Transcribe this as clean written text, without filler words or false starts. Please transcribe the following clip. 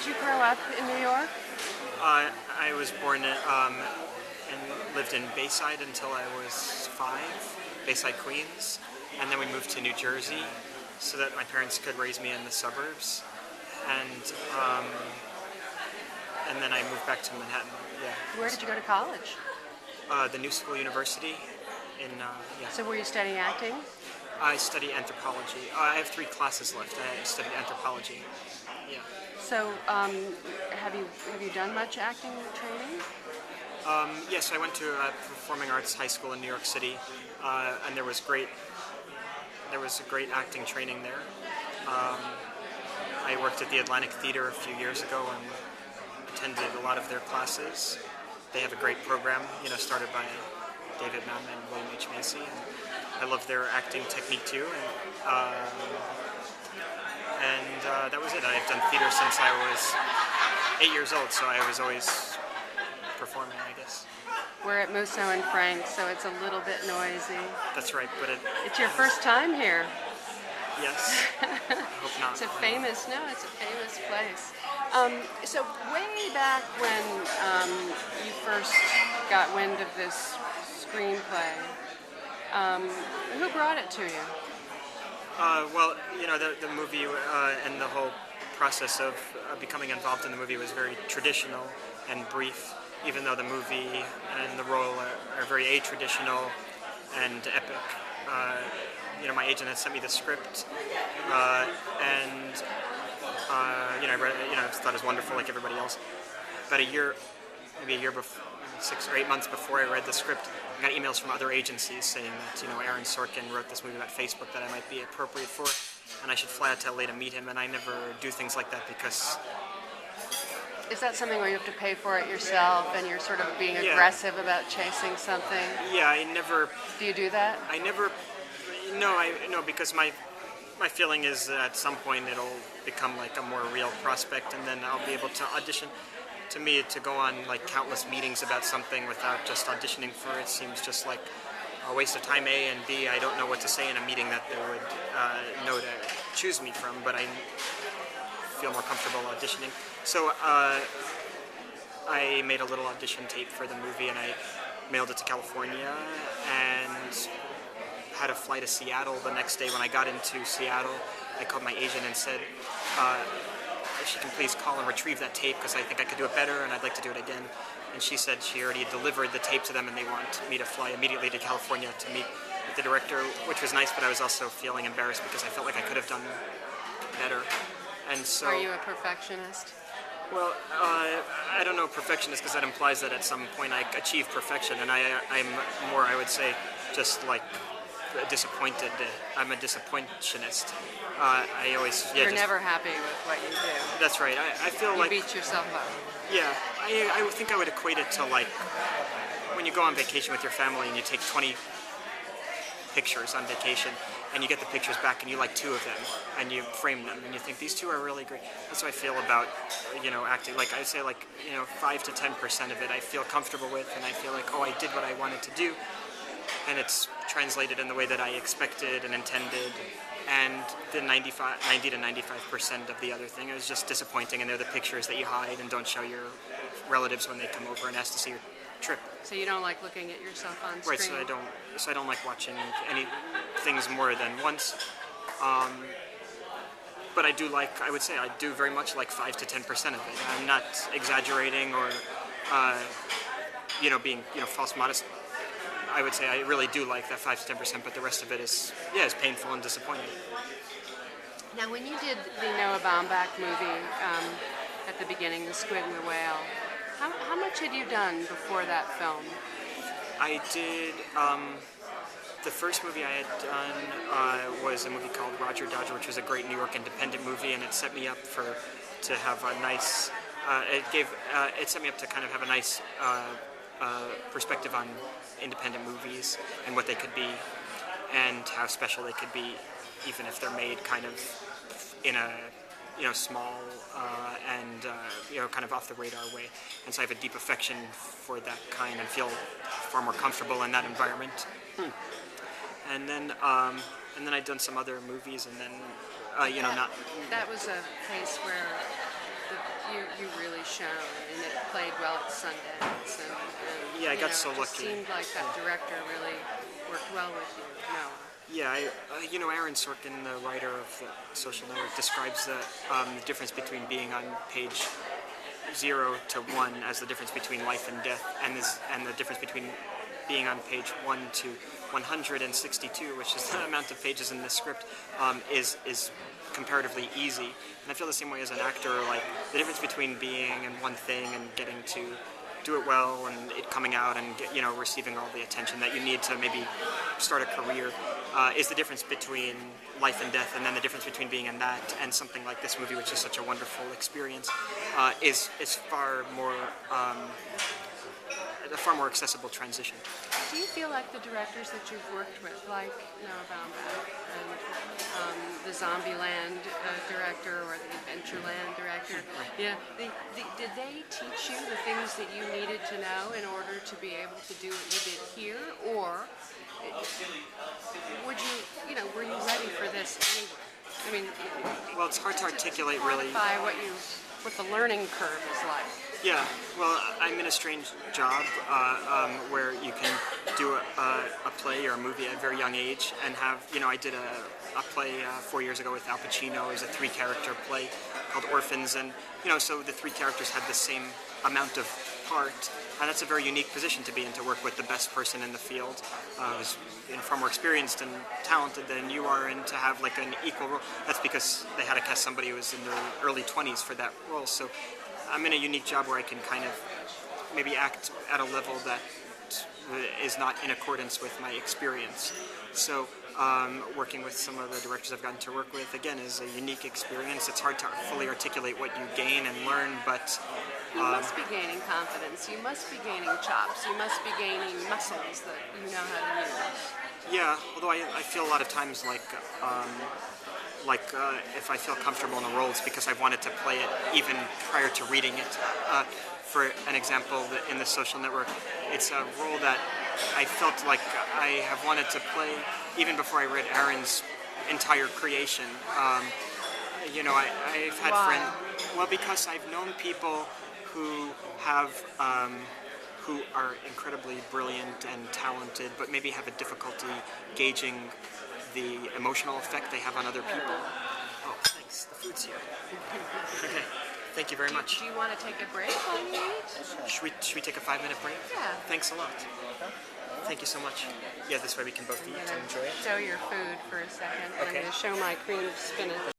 you grow up in New York? I was born and lived in Bayside until I was 5, Bayside, Queens, and then we moved to New Jersey so that my parents could raise me in the suburbs, and and then I moved back to Manhattan. Yeah. Where did you go to college? The New School University in yeah. So were you studying acting? I study anthropology. I have 3 classes left. I study anthropology. Yeah. So have you done much acting training? Yes, I went to Performing Arts High School in New York City, and there was a great acting training there. I worked at the Atlantic Theater a few years ago and attended a lot of their classes. They have a great program, started by David Mamet and William H. Macy. And I love their acting technique too. And that was it. I've done theater since I was 8 years old, so I was always performing, I guess. We're at Musso and Frank's, so it's a little bit noisy. That's right, but it's your first time here. Yes. I hope not. It's a famous place. So way back when you first got wind of this screenplay, who brought it to you? Well, the movie and the whole process of becoming involved in the movie was very traditional and brief, even though the movie and the role are very a-traditional and epic. My agent had sent me the script, and I read it. I thought it was wonderful, like everybody else. About maybe a year before, 6 or 8 months before I read the script, I got emails from other agencies saying that Aaron Sorkin wrote this movie about Facebook that I might be appropriate for, and I should fly out to LA to meet him. And I never do things like that because. Is that something where you have to pay for it yourself and you're sort of being aggressive about chasing something? Yeah, I never. Do you do that? I never. No, because my feeling is that at some point it'll become like a more real prospect, and then I'll be able to audition. To me, to go on like countless meetings about something without just auditioning for it seems just like a waste of time, A, and B, I don't know what to say in a meeting that they would know to choose me from, but I feel more comfortable auditioning. So I made a little audition tape for the movie, and I mailed it to California, and had to fly to Seattle the next day. When I got into Seattle, I called my agent and said, if she can please call and retrieve that tape because I think I could do it better and I'd like to do it again. And she said she already delivered the tape to them and they want me to fly immediately to California to meet with the director, which was nice, but I was also feeling embarrassed because I felt like I could have done better. And so. Are you a perfectionist? Well, I don't know perfectionist because that implies that at some point I achieve perfection, and I'm more, I would say, just like disappointed. I'm a disappointionist. I always You're never happy with what you do. That's right. I feel you like beat yourself up. Yeah, I would think I would equate it to like when you go on vacation with your family and you take 20 pictures on vacation and you get the pictures back and you like 2 of them and you frame them and you think these 2 are really great. That's how I feel about acting. Like I say, 5 to 10% of it I feel comfortable with, and I feel like I did what I wanted to do. And it's translated in the way that I expected and intended, and the 90 to 95% of the other thing is just disappointing, and they're the pictures that you hide and don't show your relatives when they come over and ask to see your trip. So you don't like looking at yourself on screen? Right, so I don't like watching any things more than once. But I would say I do very much like 5 to 10% of it. I'm not exaggerating or, being, false modest. I would say I really do like that 5 to 10%, but the rest of it is painful and disappointing. Now, when you did the Noah Baumbach movie at the beginning, The Squid and the Whale, how much had you done before that film? I did, the first movie I had done was a movie called Roger Dodger, which was a great New York independent movie, and it set me up to have a nice, it set me up to kind of have a nice perspective on independent movies and what they could be and how special they could be, even if they're made kind of in a small and kind of off the radar way. And so I have a deep affection for that kind and feel far more comfortable in that environment. And then I'd done some other movies, and then not. That was a case where you really shone, and it played well at Sundance. And Yeah, I you got know, so it just lucky. seemed like that director really worked well with you. No. Yeah, Aaron Sorkin, the writer of the Social Network, describes the difference between being on page 0 to 1 as the difference between life and death, and the difference between being on page 1 to 162, which is the amount of pages in the script, is comparatively easy. And I feel the same way as an actor. Like the difference between being in one thing and getting to do it well and it coming out and receiving all the attention that you need to maybe start a career is the difference between life and death, and then the difference between being in that and something like this movie, which is such a wonderful experience, is far more a far more accessible transition. Do you feel like the directors that you've worked with, like Noah Baumbach and the Zombieland director or the Adventureland director, yeah, did they teach you the things that you needed to know in order to be able to do what you did here, or would were you ready for this anyway? I mean, well, it's hard to articulate really. Quantify what the learning curve is like. Yeah, well, I'm in a strange job where you can do a play or a movie at a very young age and have, I did a play 4 years ago with Al Pacino. It was a 3-character play called Orphans, and, so the 3 characters had the same amount of part, and that's a very unique position to be in, to work with the best person in the field, who's far more experienced and talented than you are, and to have like an equal role. That's because they had to cast somebody who was in their early 20s for that role, so I'm in a unique job where I can kind of maybe act at a level that is not in accordance with my experience. So working with some of the directors I've gotten to work with, again, is a unique experience. It's hard to fully articulate what you gain and learn, but you must be gaining confidence. You must be gaining chops. You must be gaining muscles that you know how to use. Yeah, although I feel a lot of times like if I feel comfortable in a role, it's because I've wanted to play it even prior to reading it. For an example, in the Social Network, it's a role that I felt like I have wanted to play even before I read Aaron's entire creation. I've had friends. Well, because I've known people who have who are incredibly brilliant and talented, but maybe have a difficulty gauging the emotional effect they have on other people. Oh, thanks. The food's here. Okay. Thank you very much. Do you want to take a break while you eat? Should we take a 5-minute break? Yeah. Thanks a lot. Thank you so much. Yeah, this way we can both eat and enjoy it. Show your food for a second. Okay. I'm going to show my cream spinach.